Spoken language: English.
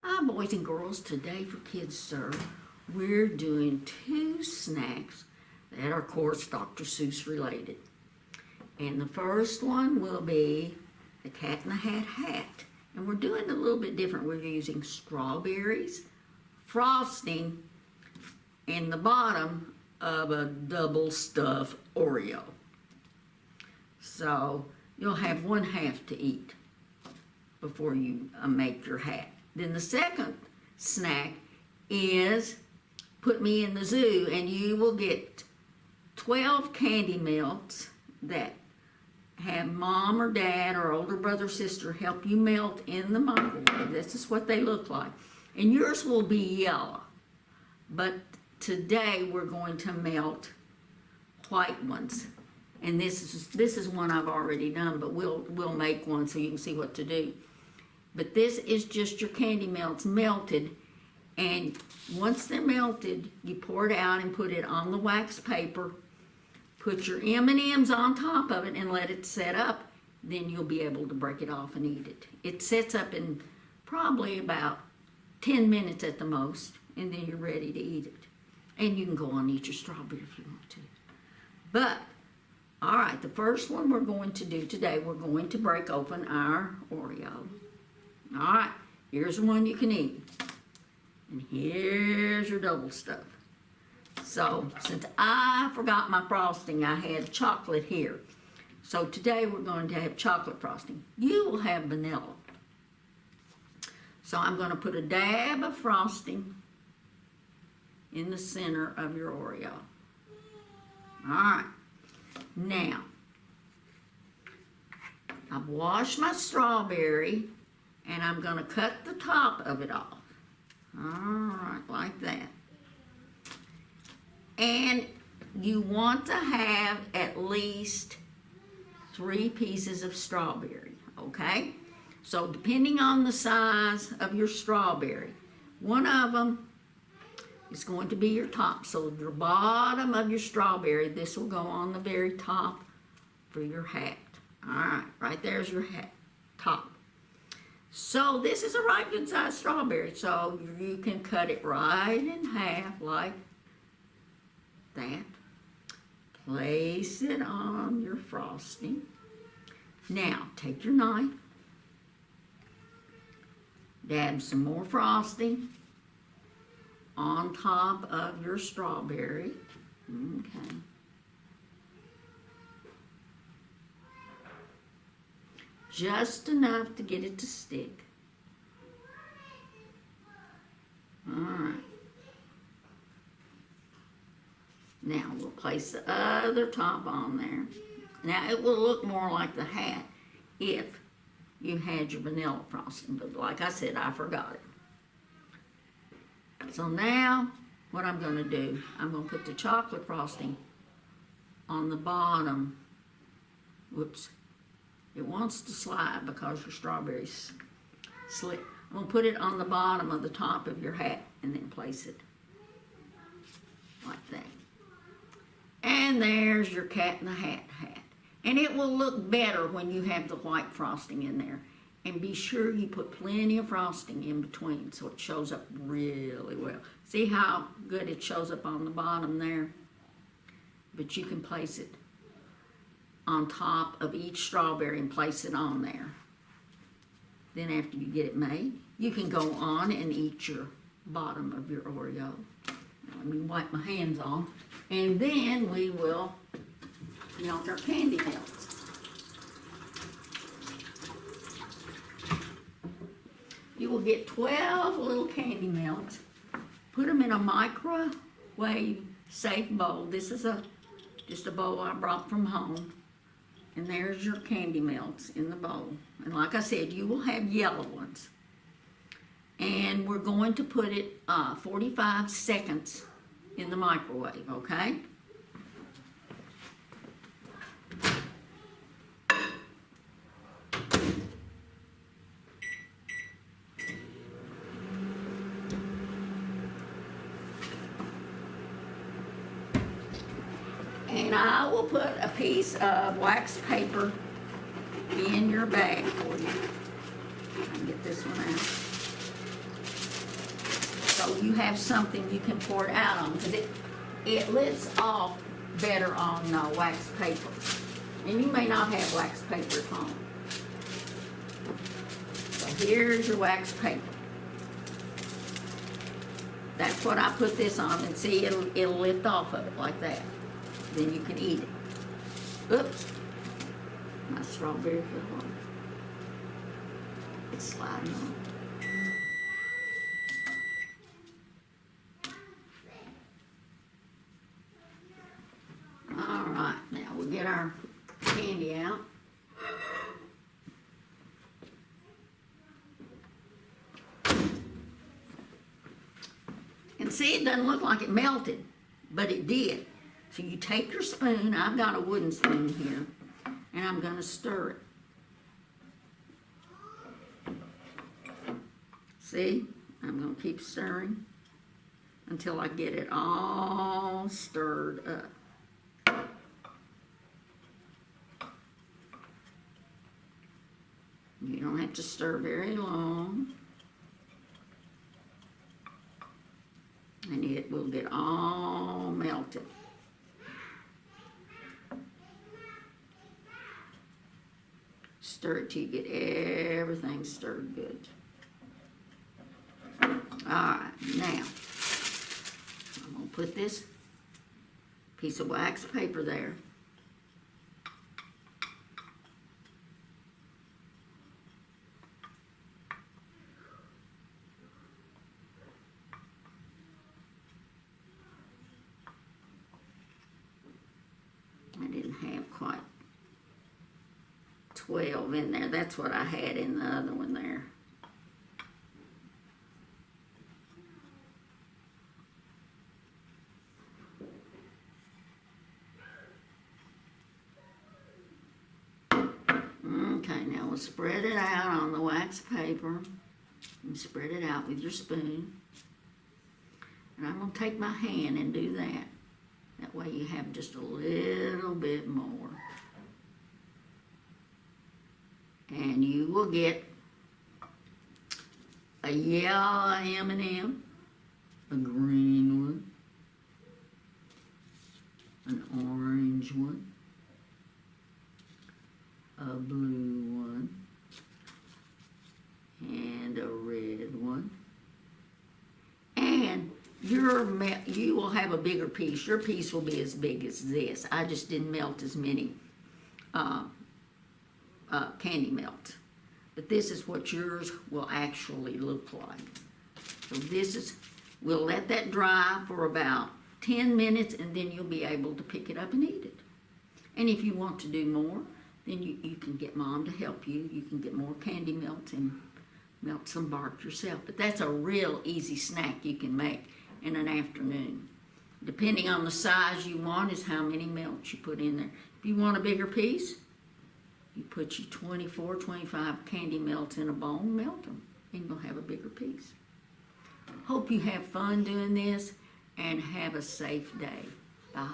Hi boys and girls, today for KidStir, we're doing two snacks that are of course Dr. Seuss related. And the first one will be the Cat in the Hat hat. And we're doing it a little bit different. We're using strawberries, frosting, and the bottom of a double stuffed Oreo. So you'll have one half to eat before you make your hat. Then the second snack is Put Me in the Zoo, and you will get 12 candy melts that have mom or dad or older brother or sister help you melt in the microwave. This is what they look like. And yours will be yellow. But today we're going to melt white ones. And this is one I've already done, but we'll make one so you can see what to do. But this is just your candy melts melted, and once they're melted, you pour it out and put it on the wax paper. Put your M&Ms on top of it and let it set up. Then you'll be able to break it off and eat it. It sets up in probably about 10 minutes at the most, and then you're ready to eat it. And you can go on and eat your strawberry if you want to. But, all right, the first one we're going to do today, we're going to break open our Oreo. All right, here's the one you can eat. And here's your double stuff. So, since I forgot my frosting, I had chocolate here. So today we're going to have chocolate frosting. You will have vanilla. So I'm going to put a dab of frosting in the center of your Oreo. All right. Now, I've washed my strawberry, and I'm going to cut the top of it off. All right, like that. And you want to have at least 3 pieces of strawberry, okay? So depending on the size of your strawberry, one of them is going to be your top. So your bottom of your strawberry, this will go on the very top for your hat. All right, right there's your hat, top. So this is a right good size strawberry, so you can cut it right in half like that. Place it on your frosting. Now, take your knife, dab some more frosting on top of your strawberry. Okay. Just enough to get it to stick. All right. Now we'll place the other top on there. Now it will look more like the hat if you had your vanilla frosting, but like I said, I forgot it. So now what I'm going to do, I'm going to put the chocolate frosting on the bottom. Whoops. It wants to slide because your strawberries slip. I'm going to put it on the bottom of the top of your hat and then place it like that. And there's your Cat in the Hat hat. And it will look better when you have the white frosting in there. And be sure you put plenty of frosting in between so it shows up really well. See how good it shows up on the bottom there? But you can place it on top of each strawberry and place it on there. Then after you get it made, you can go on and eat your bottom of your Oreo. Let me wipe my hands off. And then we will melt our candy melts. You will get 12 little candy melts. Put them in a microwave safe bowl. This is just a bowl I brought from home. And there's your candy melts in the bowl. And like I said, you will have yellow ones. And we're going to put it 45 seconds in the microwave, okay? And I will put a piece of wax paper in your bag for you. Get this one out. so you have something you can pour it out on, because it lifts off better on wax paper. And you may not have wax paper at home. So here's your wax paper. That's what I put this on, and see, it'll lift off of it like that. Then you can eat it. Oops, my strawberry fell off. It's sliding on. All right, now we'll get our candy out. And see, it doesn't look like it melted, but it did. So you take your spoon, I've got a wooden spoon here, and I'm going to stir it. See, I'm going to keep stirring until I get it all stirred up. You don't have to stir very long. And it will get all melted. Stir it till you get everything stirred good. Alright, now I'm going to put this piece of wax paper there. I didn't have quite 12 in there. That's what I had in the other one there. Okay, now we'll spread it out on the wax paper and spread it out with your spoon. And I'm going to take my hand and do that. That way you have just a little bit more. And you will get a yellow M&M, a green one, an orange one, a blue one, and a red one. And you will have a bigger piece. Your piece will be as big as this. I just didn't melt as many candy melt. But this is what yours will actually look like. So this is, we'll let that dry for about 10 minutes, and then you'll be able to pick it up and eat it. And if you want to do more, then you can get Mom to help you. You can get more candy melt and melt some bark yourself. But that's a real easy snack you can make in an afternoon. Depending on the size you want is how many melts you put in there. If you want a bigger piece, you put your 24, 25 candy melts in a bowl, melt them, and you'll have a bigger piece. Hope you have fun doing this, and have a safe day. Bye.